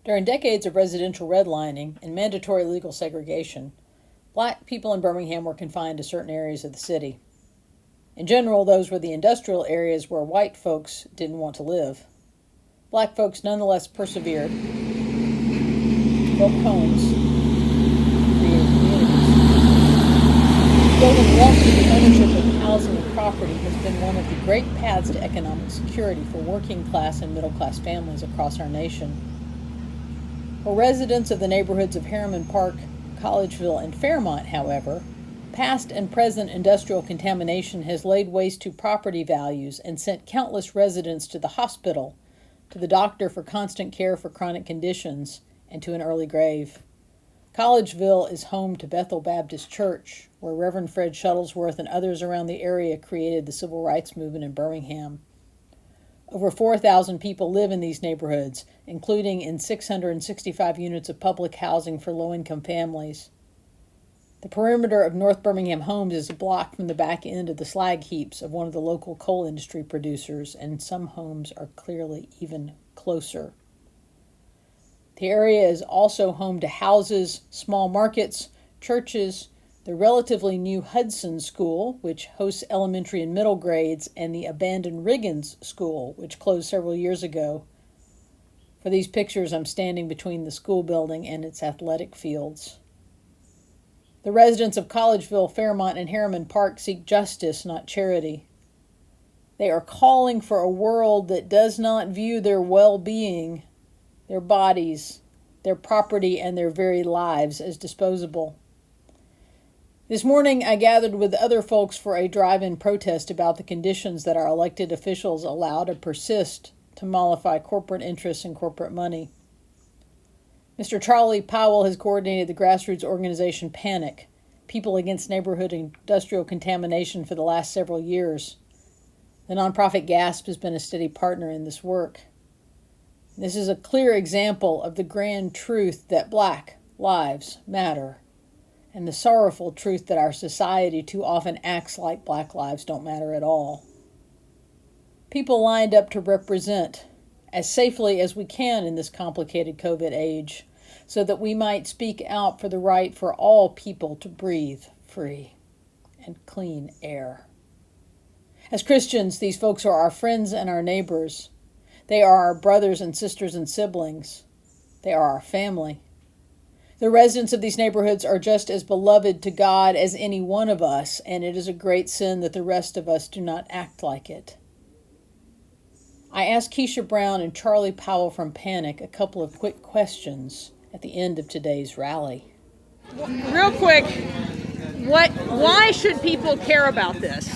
During decades of residential redlining and mandatory legal segregation, black people in Birmingham were confined to certain areas of the city. In general, those were the industrial areas where white folks didn't want to live. Black folks nonetheless persevered, built homes, created communities. Building wealth through the ownership of housing and property has been one of the great paths to economic security for working class and middle class families across our nation. For residents of the neighborhoods of Harriman Park, Collegeville, and Fairmont, however, past and present industrial contamination has laid waste to property values and sent countless residents to the hospital, to the doctor for constant care for chronic conditions, and to an early grave. Collegeville is home to Bethel Baptist Church, where Reverend Fred Shuttlesworth and others around the area created the civil rights movement in Birmingham. Over 4,000 people live in these neighborhoods, including in 665 units of public housing for low-income families. The perimeter of North Birmingham Homes is a block from the back end of the slag heaps of one of the local coal industry producers, and some homes are clearly even closer. The area is also home to houses, small markets, churches, the relatively new Hudson School, which hosts elementary and middle grades, and the abandoned Riggins School, which closed several years ago. For these pictures, I'm standing between the school building and its athletic fields. The residents of Collegeville, Fairmont, and Harriman Park seek justice, not charity. They are calling for a world that does not view their well-being, their bodies, their property, and their very lives as disposable. This morning, I gathered with other folks for a drive-in protest about the conditions that our elected officials allow to persist to mollify corporate interests and corporate money. Mr. Charlie Powell has coordinated the grassroots organization PANIC, People Against Neighborhood Industrial Contamination, for the last several years. The nonprofit GASP has been a steady partner in this work. This is a clear example of the grand truth that Black lives matter, and the sorrowful truth that our society too often acts like Black lives don't matter at all. People lined up to represent as safely as we can in this complicated COVID age, so that we might speak out for the right for all people to breathe free and clean air. As Christians, these folks are our friends and our neighbors. They are our brothers and sisters and siblings. They are our family. The residents of these neighborhoods are just as beloved to God as any one of us, and it is a great sin that the rest of us do not act like it. I asked Keisha Brown and Charlie Powell from PANIC a couple of quick questions at the end of today's rally. Real quick, why should people care about this?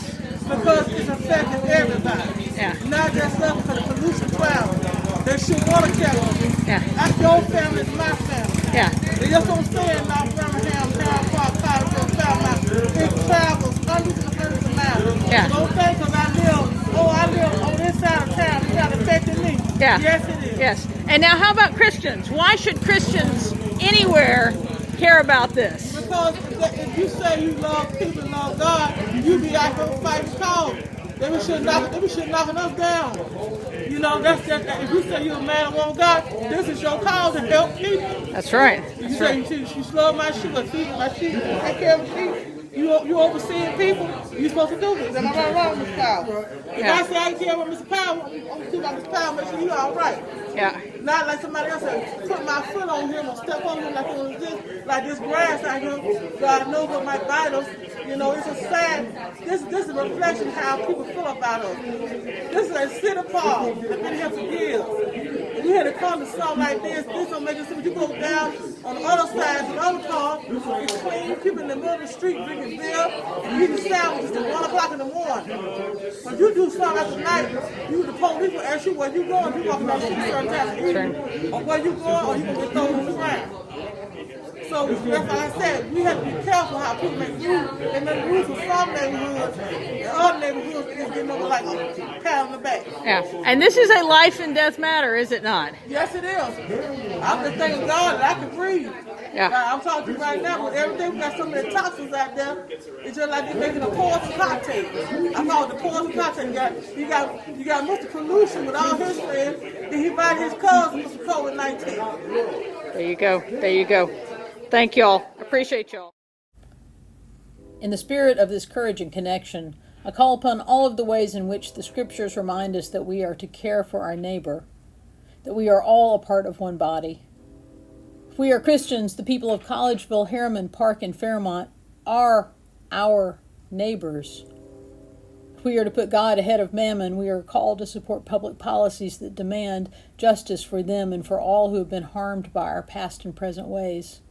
Because it's affecting everybody. Yeah. Not just us, because the pollution travels. They should want to care about it. Yeah. That's your family, it's my family. Yeah. They just don't stay in North Birmingham, Harriman Park, Collegeville, Fairmont. It travels hundreds and hundreds of miles. Yeah. Don't think because I live on this side of town, it's not affecting me. Yeah. Yes, it is. Yes. And now how about Christians? Why should Christians anywhere care about this? Because if you say you love people and love God, you be out here fighting cause. They be shit knocking us down. You know, that's just if you say you're a man and woman of God, this is your cause to help people. That's right. You That's say right. you love my sheep, feed my sheep, take care of the sheep. You overseeing people, you're supposed to do this. Am I wrong, Mr. Powell? If Yeah. I say I care about Mr. Powell, I'm going to see about Mr. Powell, make sure you're all right. Yeah. Not like somebody else said, put my foot on him or step on him like this grass out here. God knows what might bite us. You know, it's a sad, this is a reflection of how people feel about us. This is a city park. I've been here for years. We had to come to something like this don't make it simple. You go down on the other side to the other car, it's clean, people in the middle of the street drinking beer, eating sandwiches at 1 o'clock in the morning. When you do something at the night, the police will ask you where you going, you walking down the street certain time to eat, or where you going, or you going to get thrown on the ground. So that's why I said we have to be careful how people make rules. They make rules for some neighborhoods, and other neighborhoods just getting over like a pat on the back. Yeah. And this is a life and death matter, is it not? Yes, it is. I'm just thanking God that I can breathe. Yeah. I'm talking to you right now, with everything, we got so many toxins out there. It's just like they're making a poison cocktail. I call it the poison cocktail. You got Mr. Pollution with all his friends, then he invited his cousin with some COVID-19. There you go. There you go. Thank y'all. Appreciate y'all. In the spirit of this courage and connection, I call upon all of the ways in which the scriptures remind us that we are to care for our neighbor, that we are all a part of one body. If we are Christians, the people of Collegeville, Harriman Park, and Fairmont are our neighbors. If we are to put God ahead of mammon, we are called to support public policies that demand justice for them and for all who have been harmed by our past and present ways.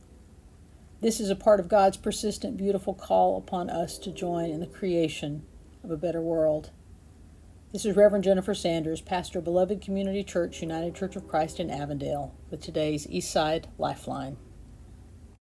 This is a part of God's persistent, beautiful call upon us to join in the creation of a better world. This is Reverend Jennifer Sanders, pastor of Beloved Community Church, United Church of Christ in Avondale, with today's Eastside Lifeline.